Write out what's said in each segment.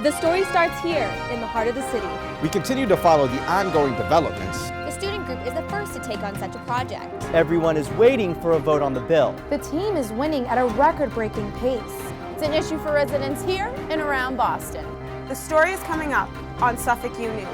The story starts here in the heart of the city. We continue to follow the ongoing developments. The student group is the first to take on such a project. Everyone is waiting for a vote on the bill. The team is winning at a record-breaking pace. It's an issue for residents here and around Boston. The story is coming up on Suffolk U News.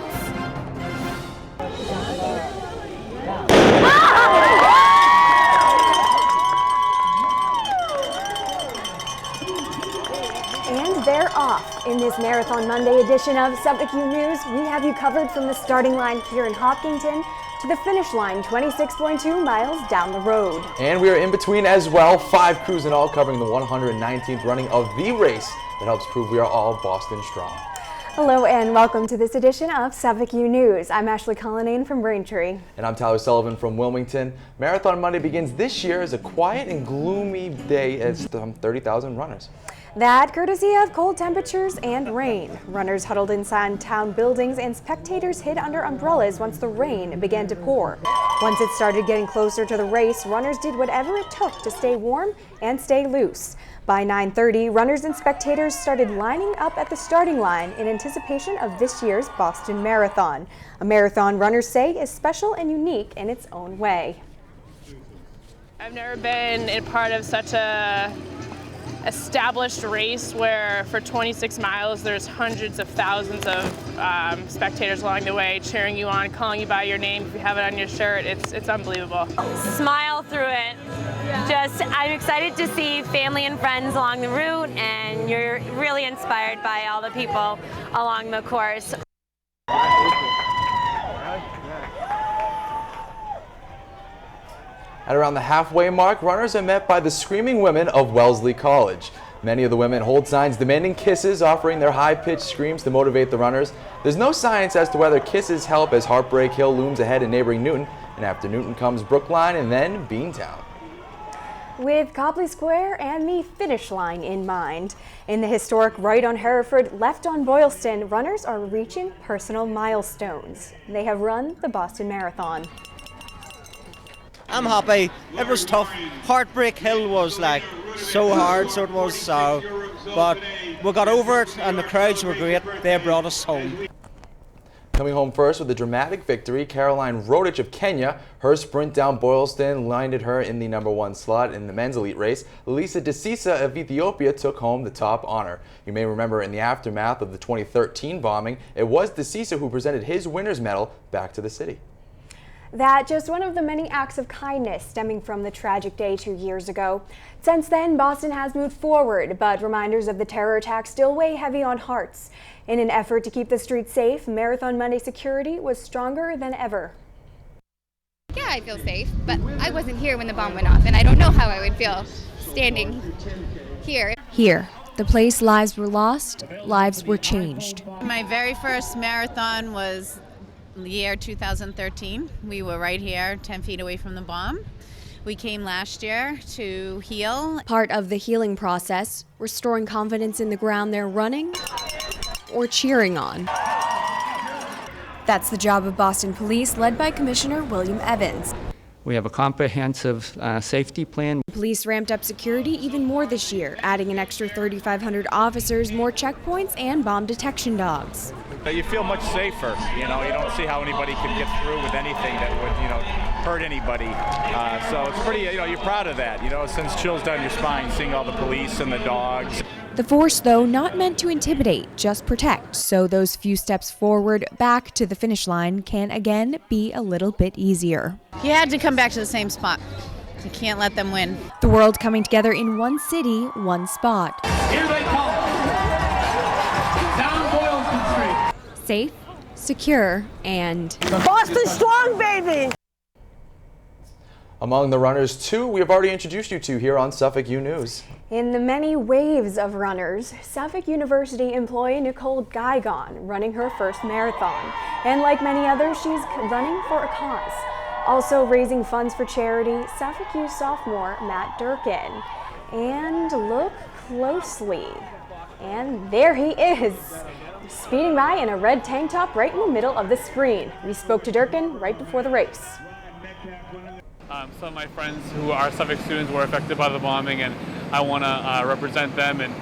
And they're off. In this Marathon Monday edition of Suffolk U News, we have you covered from the starting line here in Hopkinton to the finish line 26.2 miles down the road. And we are in between as well, 5 crews in all covering the 119th running of the race that helps prove we are all Boston strong. Hello and welcome to this edition of Suffolk U News. I'm Ashley Cullinane from Braintree. And I'm Tyler Sullivan from Wilmington. Marathon Monday begins this year as a quiet and gloomy day as 30,000 runners. That courtesy of cold temperatures and rain. Runners huddled inside town buildings and spectators hid under umbrellas once the rain began to pour. Once it started getting closer to the race, runners did whatever it took to stay warm and stay loose. By 9:30, runners and spectators started lining up at the starting line in anticipation of this year's Boston Marathon. A marathon, runners say, is special and unique in its own way. I've never been a part of such a established race where for 26 miles there's hundreds of thousands of spectators along the way cheering you on, calling you by your name. If you have it on your shirt, it's unbelievable. Smile through it. I'm excited to see family and friends along the route, and you're really inspired by all the people along the course. At around the halfway mark, runners are met by the screaming women of Wellesley College. Many of the women hold signs demanding kisses, offering their high-pitched screams to motivate the runners. There's no science as to whether kisses help, as Heartbreak Hill looms ahead in neighboring Newton, and after Newton comes Brookline and then Beantown. With Copley Square and the finish line in mind. In the historic Right on Hereford, Left on Boylston, runners are reaching personal milestones. They have run the Boston Marathon. I'm happy. It was tough. Heartbreak Hill was like so hard, so it was but we got over it and the crowds were great. They brought us home. Coming home first with a dramatic victory, Caroline Rodich of Kenya. Her sprint down Boylston landed her in the #1 slot in the men's elite race. Lisa Desisa of Ethiopia took home the top honor. You may remember in the aftermath of the 2013 bombing, it was Desisa who presented his winner's medal back to the city. That's just one of the many acts of kindness stemming from the tragic day 2 years ago. Since then, Boston has moved forward, but reminders of the terror attack still weigh heavy on hearts. In an effort to keep the streets safe, Marathon Monday security was stronger than ever. Yeah, I feel safe, but I wasn't here when the bomb went off, and I don't know how I would feel standing here. Here, the place lives were lost, lives were changed. My very first marathon was the year 2013. We were right here, 10 feet away from the bomb. We came last year to heal. Part of the healing process, restoring confidence in the ground they're running or cheering on. That's the job of Boston Police, led by Commissioner William Evans. We have a comprehensive safety plan. Police ramped up security even more this year, adding an extra 3,500 officers, more checkpoints, and bomb detection dogs. You feel much safer. You don't see how anybody can get through with anything that would, hurt anybody. So it's pretty, you're proud of that. It sends chills down your spine seeing all the police and the dogs. The force, though, not meant to intimidate, just protect, so those few steps forward back to the finish line can again be a little bit easier. You had to come back to the same spot. You can't let them win. The world coming together in one city, one spot. Here they come. Down Boylston Street. Safe, secure, and Boston strong, baby! Among the runners, too, we have already introduced you to here on Suffolk U News. In the many waves of runners, Suffolk University employee Nicole Guigon running her first marathon. And like many others, she's running for a cause. Also raising funds for charity, Suffolk U sophomore Matt Durkin. And look closely. And there he is, speeding by in a red tank top right in the middle of the screen. We spoke to Durkin right before the race. Some of my friends who are Suffolk students were affected by the bombing, and I want to represent them and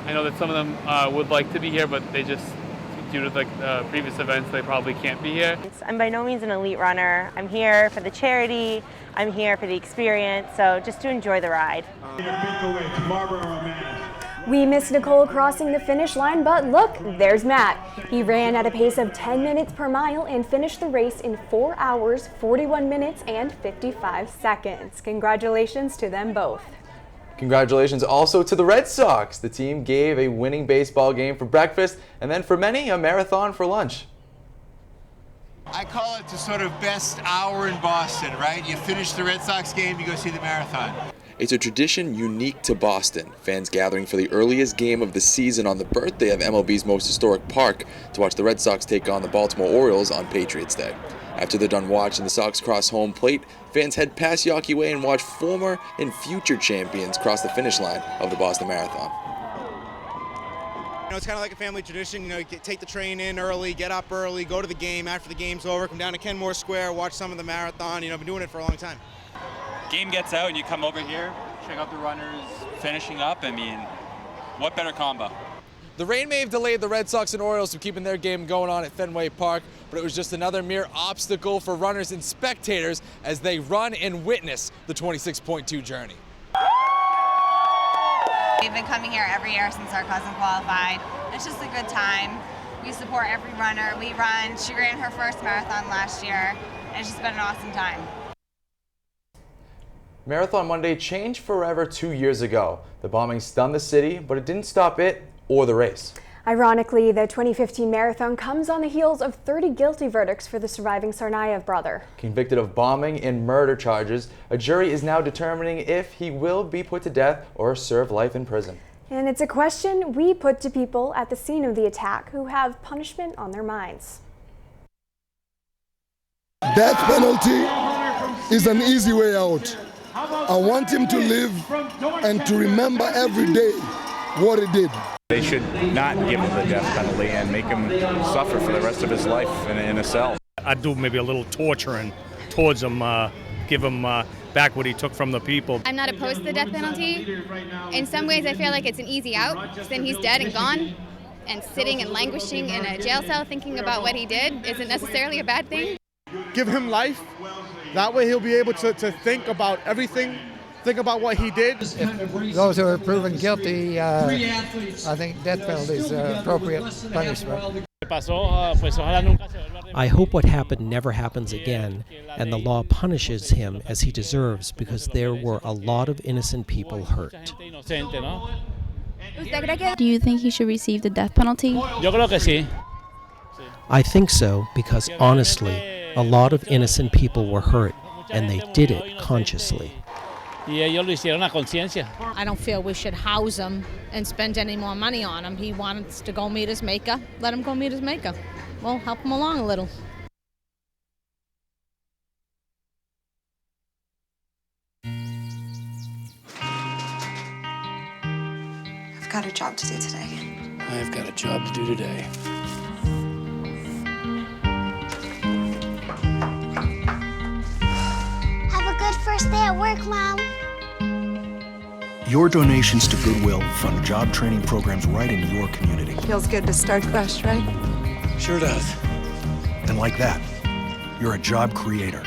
I know that some of them would like to be here, but they just, due to the previous events, they probably can't be here. I'm by no means an elite runner. I'm here for the charity, I'm here for the experience, so just to enjoy the ride. We missed Nicole crossing the finish line, but look, there's Matt. He ran at a pace of 10 minutes per mile and finished the race in 4 hours, 41 minutes, and 55 seconds. Congratulations to them both. Congratulations also to the Red Sox. The team gave a winning baseball game for breakfast, and then for many, a marathon for lunch. I call it the sort of best hour in Boston, right? You finish the Red Sox game, you go see the marathon. It's a tradition unique to Boston. Fans gathering for the earliest game of the season on the birthday of MLB's most historic park to watch the Red Sox take on the Baltimore Orioles on Patriots Day. After they're done watching the Sox cross home plate, fans head past Yawkey Way and watch former and future champions cross the finish line of the Boston Marathon. You know, it's kind of like a family tradition. You know, you take the train in early, get up early, go to the game. After the game's over, come down to Kenmore Square, watch some of the marathon. You know, I've been doing it for a long time. Game gets out and you come over here, check out the runners finishing up. I mean, what better combo? The rain may have delayed the Red Sox and Orioles from keeping their game going on at Fenway Park, but it was just another mere obstacle for runners and spectators as they run and witness the 26.2 journey. We've been coming here every year since our cousin qualified. It's just a good time. We support every runner we run. She ran her first marathon last year, and it's just been an awesome time. Marathon Monday changed forever 2 years ago. The bombing stunned the city, but it didn't stop it or the race. Ironically, the 2015 marathon comes on the heels of 30 guilty verdicts for the surviving Tsarnaev brother. Convicted of bombing and murder charges, a jury is now determining if he will be put to death or serve life in prison. And it's a question we put to people at the scene of the attack who have punishment on their minds. Death penalty is an easy way out. I want him to live and to remember every day what he did. They should not give him the death penalty and make him suffer for the rest of his life in a cell. I'd do maybe a little torturing towards him, give him back what he took from the people. I'm not opposed to the death penalty. In some ways, I feel like it's an easy out, because then he's dead and gone, and sitting and languishing in a jail cell thinking about what he did isn't necessarily a bad thing. Give him life. That way he'll be able to think about everything, think about what he did. If those who are proven guilty, I think death penalty is appropriate punishment. I hope what happened never happens again, and the law punishes him as he deserves, because there were a lot of innocent people hurt. Do you think he should receive the death penalty? I think so, because honestly, a lot of innocent people were hurt, and they did it consciously. I don't feel we should house him and spend any more money on him. He wants to go meet his maker. Let him go meet his maker. We'll help him along a little. I've got a job to do today. I've got a job to do today. Have a good first day at work, Mom. Your donations to Goodwill fund job training programs right in your community. Feels good to start fresh, right? Sure does. And like that, you're a job creator.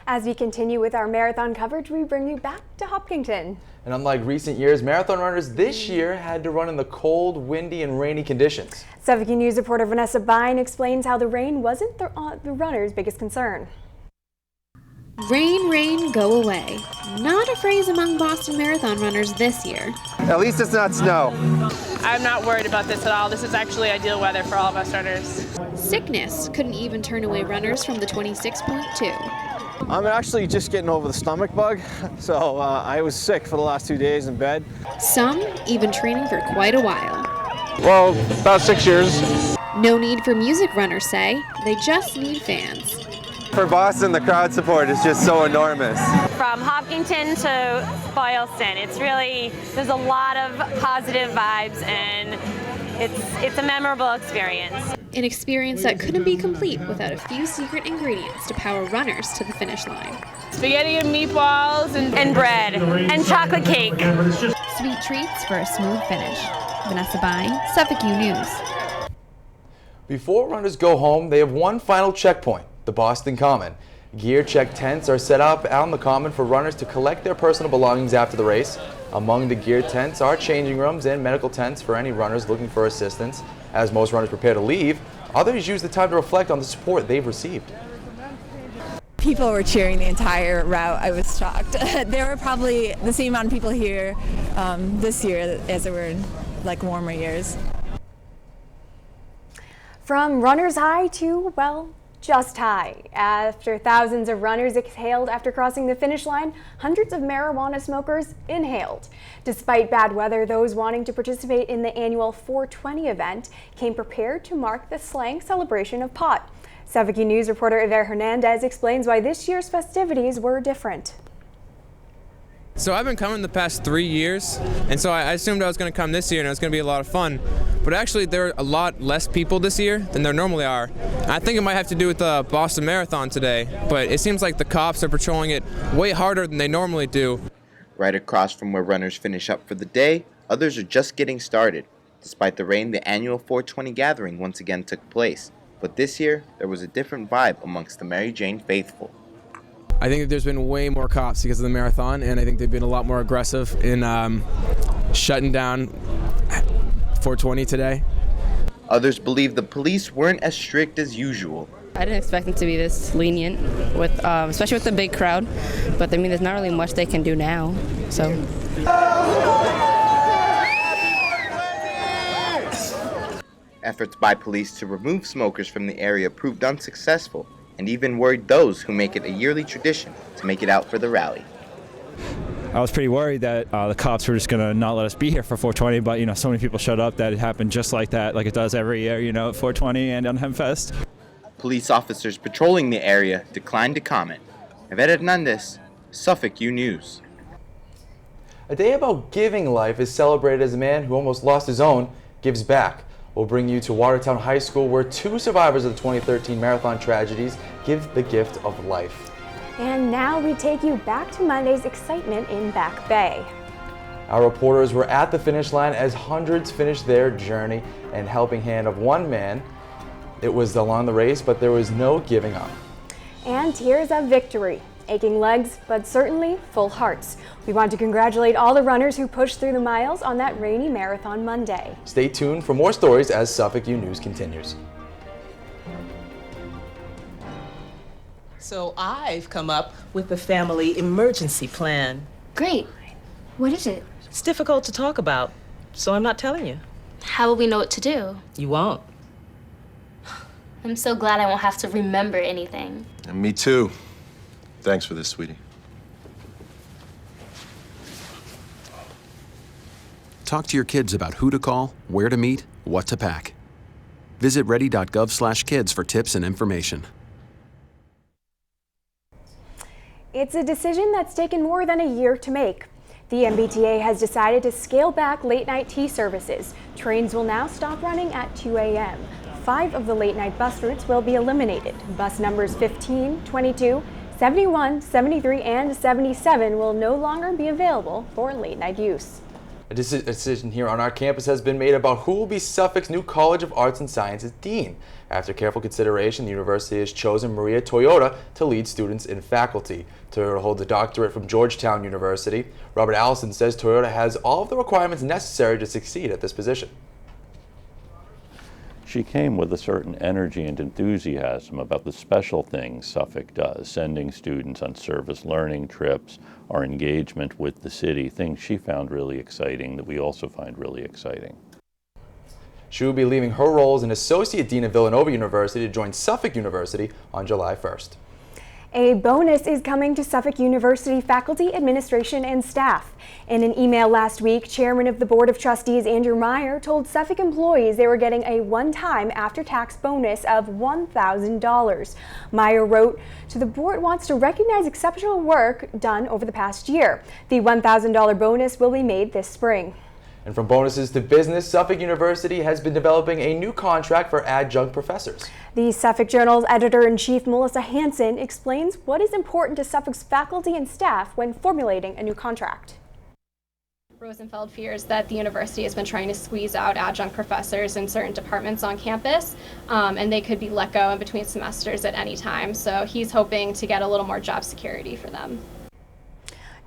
As we continue with our marathon coverage, we bring you back to Hopkinton. And unlike recent years, marathon runners this year had to run in the cold, windy, and rainy conditions. Suffolk News reporter Vanessa Bine explains how the rain wasn't the runners' biggest concern. Rain, rain, go away. Not a phrase among Boston Marathon runners this year. At least it's not snow. I'm not worried about this at all. This is actually ideal weather for all of us runners. Sickness couldn't even turn away runners from the 26.2. I'm actually just getting over the stomach bug, so I was sick for the last 2 days in bed. Some even training for quite a while. Well, about 6 years. No need for music, runners say. They just need fans. For Boston, the crowd support is just so enormous. From Hopkinton to Boylston, it's really, there's a lot of positive vibes, and it's a memorable experience. An experience that couldn't be complete without a few secret ingredients to power runners to the finish line. Spaghetti and meatballs And bread and chocolate cake. Sweet treats for a smooth finish. Vanessa Bine, Suffolk U News. Before runners go home, they have one final checkpoint, the Boston Common. Gear check tents are set up on the Common for runners to collect their personal belongings after the race. Among the gear tents are changing rooms and medical tents for any runners looking for assistance. As most runners prepare to leave, others use the time to reflect on the support they've received. People were cheering the entire route. I was shocked. There were probably the same amount of people here this year as there were in like warmer years. From runner's high to, well, just high. After thousands of runners exhaled after crossing the finish line, hundreds of marijuana smokers inhaled. Despite bad weather, those wanting to participate in the annual 420 event came prepared to mark the slang celebration of pot. Suffolk News reporter Yvette Hernandez explains why this year's festivities were different. So I've been coming the past 3 years, and so I assumed I was going to come this year and it was going to be a lot of fun. But actually there are a lot less people this year than there normally are. I think it might have to do with the Boston Marathon today, but it seems like the cops are patrolling it way harder than they normally do. Right across from where runners finish up for the day, others are just getting started. Despite the rain, the annual 420 gathering once again took place. But this year, there was a different vibe amongst the Mary Jane faithful. I think that there's been way more cops because of the marathon, and I think they've been a lot more aggressive in shutting down 420 today. Others believe the police weren't as strict as usual. I didn't expect them to be this lenient, with, especially with the big crowd, but I mean, there's not really much they can do now, so. Efforts by police to remove smokers from the area proved unsuccessful, and even worried those who make it a yearly tradition to make it out for the rally. I was pretty worried that the cops were just going to not let us be here for 420, but so many people showed up that it happened just like that, like it does every year, at 420 and on Hempfest. Police officers patrolling the area declined to comment. Yvette Hernandez, Suffolk U News. A day about giving life is celebrated as a man who almost lost his own gives back. We'll bring you to Watertown High School, where 2 survivors of the 2013 marathon tragedies give the gift of life. And now we take you back to Monday's excitement in Back Bay. Our reporters were at the finish line as hundreds finished their journey, and helping hand of one man. It was along the race, but there was no giving up. And tears of victory. Aching legs, but certainly full hearts. We want to congratulate all the runners who pushed through the miles on that rainy marathon Monday. Stay tuned for more stories as Suffolk U News continues. So I've come up with the family emergency plan. Great. What is it? It's difficult to talk about, so I'm not telling you. How will we know what to do? You won't. I'm so glad I won't have to remember anything. And me too. Thanks for this, sweetie. Talk to your kids about who to call, where to meet, what to pack. Visit ready.gov/kids for tips and information. It's a decision that's taken more than a year to make. The MBTA has decided to scale back late-night tea services. Trains will now stop running at 2 a.m. 5 of the late-night bus routes will be eliminated. Bus numbers 15, 22, 71, 73, and 77 will no longer be available for late-night use. A decision here on our campus has been made about who will be Suffolk's new College of Arts and Sciences Dean. After careful consideration, the university has chosen Maria Toyota to lead students in faculty. Toyota holds a doctorate from Georgetown University. Robert Allison says Toyota has all of the requirements necessary to succeed at this position. She came with a certain energy and enthusiasm about the special things Suffolk does, sending students on service learning trips, our engagement with the city, things she found really exciting that we also find really exciting. She will be leaving her role as an Associate Dean of Villanova University to join Suffolk University on July 1st. A bonus is coming to Suffolk University faculty, administration, and staff. In an email last week, Chairman of the Board of Trustees Andrew Meyer told Suffolk employees they were getting a one-time after-tax bonus of $1,000. Meyer wrote, "The board wants to recognize exceptional work done over the past year. The $1,000 bonus will be made this spring." And from bonuses to business, Suffolk University has been developing a new contract for adjunct professors. The Suffolk Journal's editor-in-chief, Melissa Hansen, explains what is important to Suffolk's faculty and staff when formulating a new contract. Rosenfeld fears that the university has been trying to squeeze out adjunct professors in certain departments on campus, and they could be let go in between semesters at any time. So he's hoping to get a little more job security for them.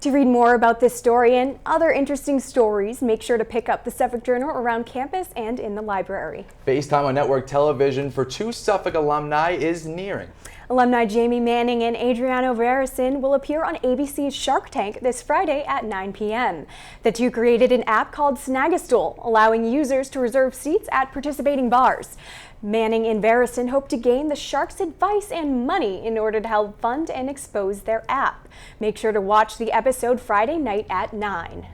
To read more about this story and other interesting stories, make sure to pick up the Suffolk Journal around campus and in the library. FaceTime on network television for 2 Suffolk alumni is nearing. Alumni Jamie Manning and Adriano Verison will appear on ABC's Shark Tank this Friday at 9 p.m. The two created an app called Snag-a-Stool, allowing users to reserve seats at participating bars. Manning and Verison hope to gain the Sharks' advice and money in order to help fund and expose their app. Make sure to watch the episode Friday night at 9.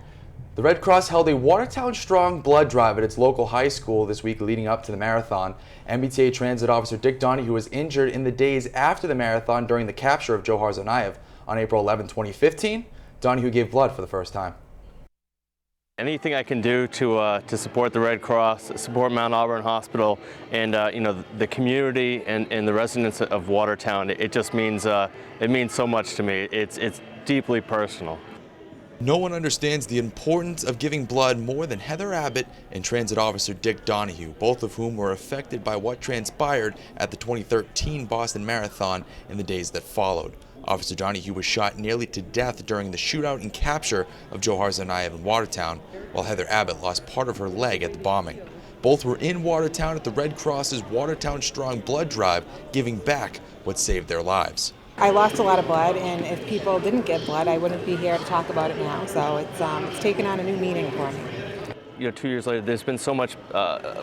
The Red Cross held a Watertown Strong blood drive at its local high school this week leading up to the marathon. MBTA Transit Officer Dick Donahue was injured in the days after the marathon during the capture of Johar Tsarnaev on April 11, 2015. Donahue gave blood for the first time. Anything I can do to support the Red Cross, support Mount Auburn Hospital, and the community and the residents of Watertown, it just means so much to me. It's deeply personal. No one understands the importance of giving blood more than Heather Abbott and Transit Officer Dick Donahue, both of whom were affected by what transpired at the 2013 Boston Marathon in the days that followed. Officer Donahue was shot nearly to death during the shootout and capture of Johar Tsarnaev in Watertown, while Heather Abbott lost part of her leg at the bombing. Both were in Watertown at the Red Cross's Watertown Strong blood drive, giving back what saved their lives. I lost a lot of blood, and if people didn't get blood, I wouldn't be here to talk about it now. So it's taken on a new meaning for me. 2 years later, there's been so much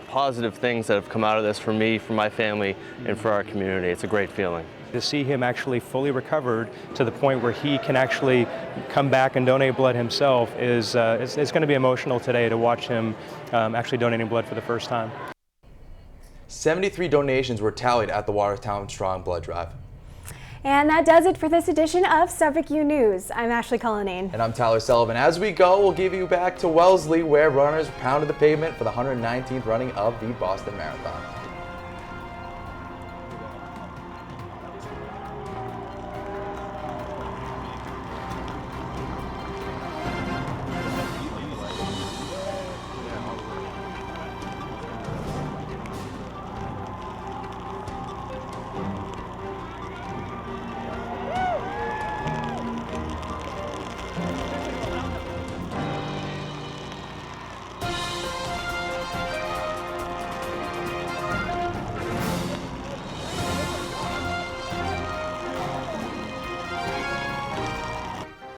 positive things that have come out of this for me, for my family, and for our community. It's a great feeling. To see him actually fully recovered to the point where he can actually come back and donate blood himself is it's going to be emotional today to watch him actually donating blood for the first time. 73 donations were tallied at the Watertown Strong blood drive. And that does it for this edition of Suffolk U News. I'm Ashley Cullinane. And I'm Tyler Sullivan. As we go, we'll give you back to Wellesley, where runners pounded the pavement for the 119th running of the Boston Marathon.